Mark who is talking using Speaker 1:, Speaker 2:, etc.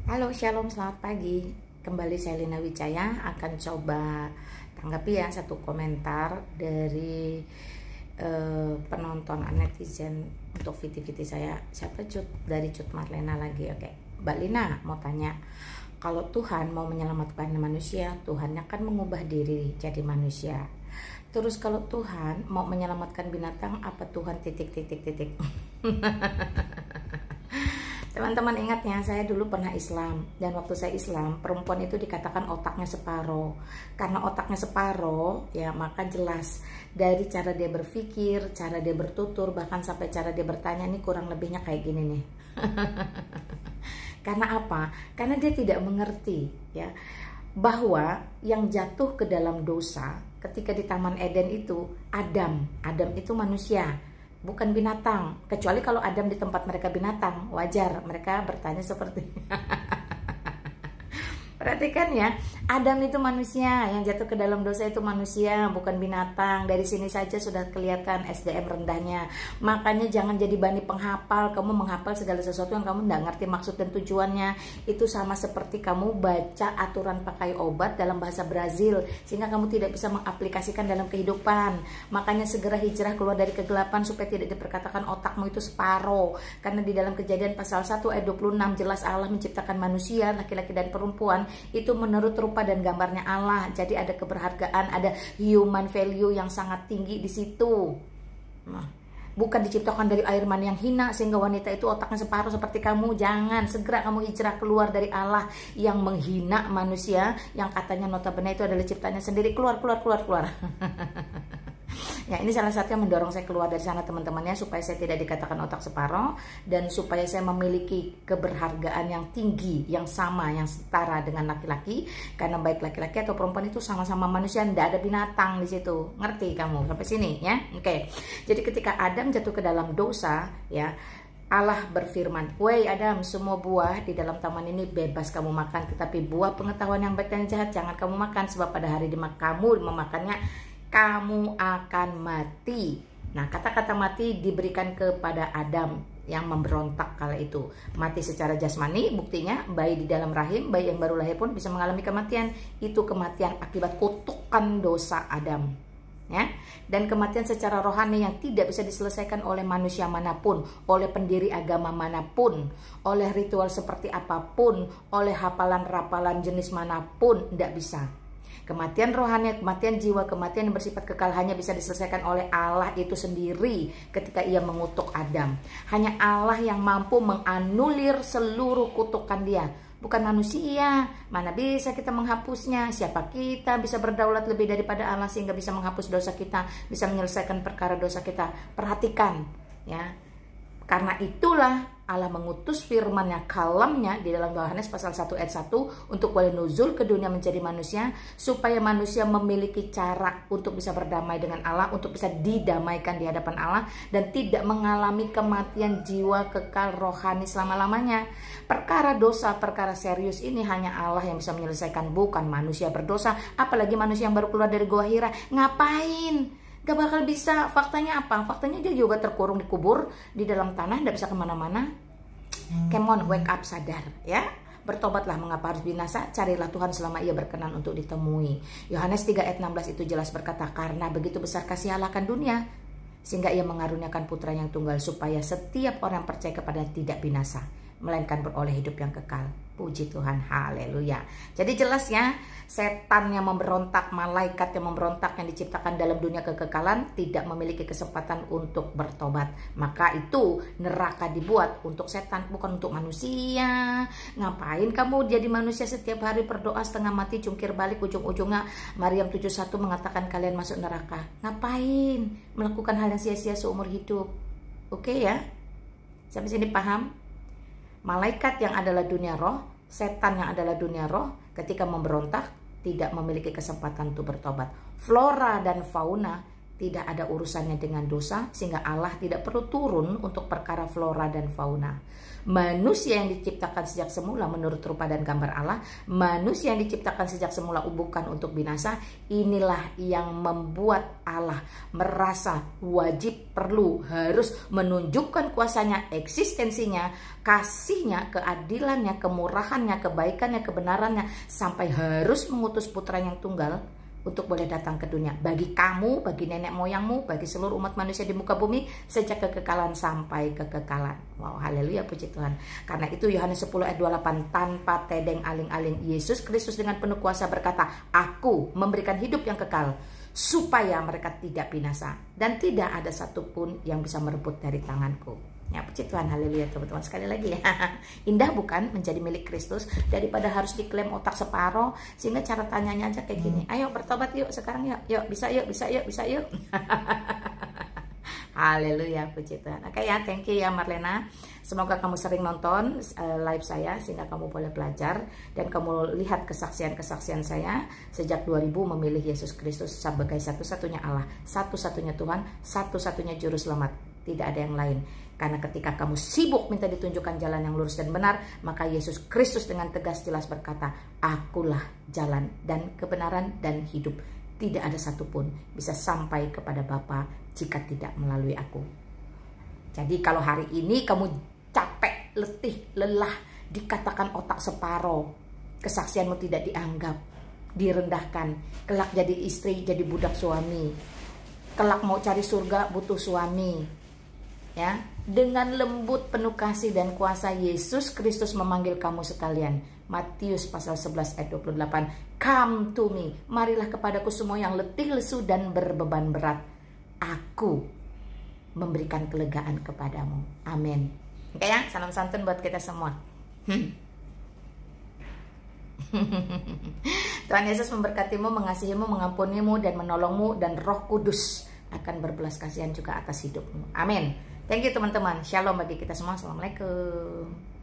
Speaker 1: Halo, shalom, selamat pagi. Kembali saya Lina Wijaya akan coba tanggapi ya satu komentar dari penonton netizen untuk VT saya. Siapa Cut? Dari Cut Marlena lagi. Oke, Mbak Lina mau tanya, kalau Tuhan mau menyelamatkan manusia, Tuhan akan mengubah diri jadi manusia. Terus kalau Tuhan mau menyelamatkan binatang, apa Tuhan titik. Teman-teman ingat ya, saya dulu pernah Islam, dan waktu saya Islam, perempuan itu dikatakan otaknya separuh. Karena otaknya separuh, ya maka jelas dari cara dia berpikir, cara dia bertutur, bahkan sampai cara dia bertanya, ini kurang lebihnya kayak gini nih. Karena apa? Karena dia tidak mengerti ya bahwa yang jatuh ke dalam dosa ketika di Taman Eden itu Adam itu manusia, bukan binatang. Kecuali kalau Adam di tempat mereka binatang, wajar mereka bertanya seperti perhatikan ya, Adam itu manusia, yang jatuh ke dalam dosa itu manusia, bukan binatang. Dari sini saja sudah kelihatan SDM rendahnya. Makanya jangan jadi bani penghafal. Kamu menghafal segala sesuatu yang kamu tidak ngerti maksud dan tujuannya. Itu sama seperti kamu baca aturan pakai obat dalam bahasa Brazil, sehingga kamu tidak bisa mengaplikasikan dalam kehidupan. Makanya segera hijrah keluar dari kegelapan supaya tidak diperkatakan otakmu itu separuh. Karena di dalam Kejadian pasal 1 ayat 26 jelas Allah menciptakan manusia, laki-laki dan perempuan, itu menurut rupa dan gambarnya Allah. Jadi ada keberhargaan, ada human value yang sangat tinggi di situ. Nah, bukan diciptakan dari air mani yang hina sehingga wanita itu otaknya separuh seperti kamu. Jangan, segera kamu hijrah keluar dari Allah yang menghina manusia, yang katanya notabene itu adalah ciptanya sendiri. Keluar. Ya, ini salah satu yang mendorong saya keluar dari sana, teman-temannya, supaya saya tidak dikatakan otak separuh, dan supaya saya memiliki keberhargaan yang tinggi, yang sama, yang setara dengan laki-laki. Karena baik laki-laki atau perempuan itu sama-sama manusia, tidak ada binatang di situ. Ngerti kamu sampai sini ya? Oke. Jadi ketika Adam jatuh ke dalam dosa, ya, Allah berfirman, "Woi Adam, semua buah di dalam taman ini bebas kamu makan, tetapi buah pengetahuan yang baik dan jahat jangan kamu makan, sebab pada hari kamu memakannya kamu akan mati." Nah, kata-kata mati diberikan kepada Adam yang memberontak kala itu. Mati secara jasmani, buktinya bayi di dalam rahim, bayi yang baru lahir pun bisa mengalami kematian. Itu kematian akibat kutukan dosa Adam. Ya, dan kematian secara rohani yang tidak bisa diselesaikan oleh manusia manapun, oleh pendiri agama manapun, oleh ritual seperti apapun, oleh hafalan-rapalan jenis manapun, tidak bisa. Kematian rohani, kematian jiwa, kematian yang bersifat kekal hanya bisa diselesaikan oleh Allah itu sendiri ketika ia mengutuk Adam. Hanya Allah yang mampu menganulir seluruh kutukan dia, bukan manusia. Mana bisa kita menghapusnya? Siapa kita bisa berdaulat lebih daripada Allah sehingga bisa menghapus dosa kita, bisa menyelesaikan perkara dosa kita? Perhatikan ya. Karena itulah Allah mengutus firman-Nya, kalamnya di dalam Yohanes pasal 1 ayat 1 untuk boleh nuzul ke dunia menjadi manusia, supaya manusia memiliki cara untuk bisa berdamai dengan Allah, untuk bisa didamaikan di hadapan Allah, dan tidak mengalami kematian jiwa kekal rohani selama-lamanya. Perkara dosa, perkara serius ini hanya Allah yang bisa menyelesaikan, bukan manusia berdosa, apalagi manusia yang baru keluar dari gua Hira. Ngapain? Gak bakal bisa. Faktanya apa? Faktanya dia juga terkurung dikubur di dalam tanah, tidak bisa kemana-mana. Come on, wake up, sadar ya. Bertobatlah, mengapa harus binasa? Carilah Tuhan selama ia berkenan untuk ditemui. Yohanes 3 ayat 16 itu jelas berkata, karena begitu besar kasih Allah akan dunia, sehingga ia mengaruniakan putra yang tunggal, supaya setiap orang yang percaya kepadanya tidak binasa, melainkan beroleh hidup yang kekal. Puji Tuhan, haleluya. Jadi jelas ya, setan yang memberontak, malaikat yang memberontak, yang diciptakan dalam dunia kekekalan tidak memiliki kesempatan untuk bertobat. Maka itu neraka dibuat untuk setan, bukan untuk manusia. Ngapain kamu jadi manusia setiap hari berdoa setengah mati, jungkir balik, ujung-ujungnya Maryam 71 mengatakan kalian masuk neraka. Ngapain melakukan hal yang sia-sia seumur hidup? Oke ya, sampai sini paham? Malaikat yang adalah dunia roh, setan yang adalah dunia roh, ketika memberontak tidak memiliki kesempatan untuk bertobat. Flora dan fauna tidak ada urusannya dengan dosa, sehingga Allah tidak perlu turun untuk perkara flora dan fauna. Manusia yang diciptakan sejak semula menurut rupa dan gambar Allah, manusia yang diciptakan sejak semula bukan untuk binasa, inilah yang membuat Allah merasa wajib, perlu, harus menunjukkan kuasanya, eksistensinya, kasihnya, keadilannya, kemurahannya, kebaikannya, kebenarannya, sampai harus mengutus putra yang tunggal untuk boleh datang ke dunia, bagi kamu, bagi nenek moyangmu, bagi seluruh umat manusia di muka bumi, sejak kekekalan sampai kekekalan. Wow, haleluya, puji Tuhan. Karena itu Yohanes 10 ayat 28, tanpa tedeng aling-aling Yesus Kristus dengan penuh kuasa berkata, aku memberikan hidup yang kekal, supaya mereka tidak binasa, dan tidak ada satupun yang bisa merebut dari tanganku. Ya, puji Tuhan, haleluya teman-teman. Sekali lagi ya, indah bukan menjadi milik Kristus, daripada harus diklaim otak separoh. Sehingga cara tanyanya aja kayak gini, ayo bertobat yuk sekarang, yuk bisa yuk, bisa yuk, bisa yuk. Haleluya, puji Tuhan. Oke ya, thank you ya Marlena. Semoga kamu sering nonton live saya, sehingga kamu boleh belajar dan kamu lihat kesaksian-kesaksian saya sejak 2000 memilih Yesus Kristus sebagai satu-satunya Allah, satu-satunya Tuhan, satu-satunya juru selamat. Tidak ada yang lain. Karena ketika kamu sibuk minta ditunjukkan jalan yang lurus dan benar, maka Yesus Kristus dengan tegas jelas berkata, akulah jalan dan kebenaran dan hidup. Tidak ada satupun bisa sampai kepada Bapa jika tidak melalui aku. Jadi kalau hari ini kamu capek, letih, lelah, dikatakan otak separoh, kesaksianmu tidak dianggap, direndahkan, kelak jadi istri, jadi budak suami, kelak mau cari surga butuh suami, ya, dengan lembut penuh kasih dan kuasa Yesus Kristus memanggil kamu sekalian. Matius pasal 11 ayat 28, come to me, marilah kepadaku semua yang letih, lesu dan berbeban berat, aku memberikan kelegaan kepadamu. Amin. Oke ya, salam santun buat kita semua. Tuhan Yesus memberkatimu, mengasihimu, mengampunimu dan menolongmu, dan Roh Kudus akan berbelas kasihan juga atas hidupmu. Amin. Thank you teman-teman. Shalom bagi kita semua. Assalamualaikum.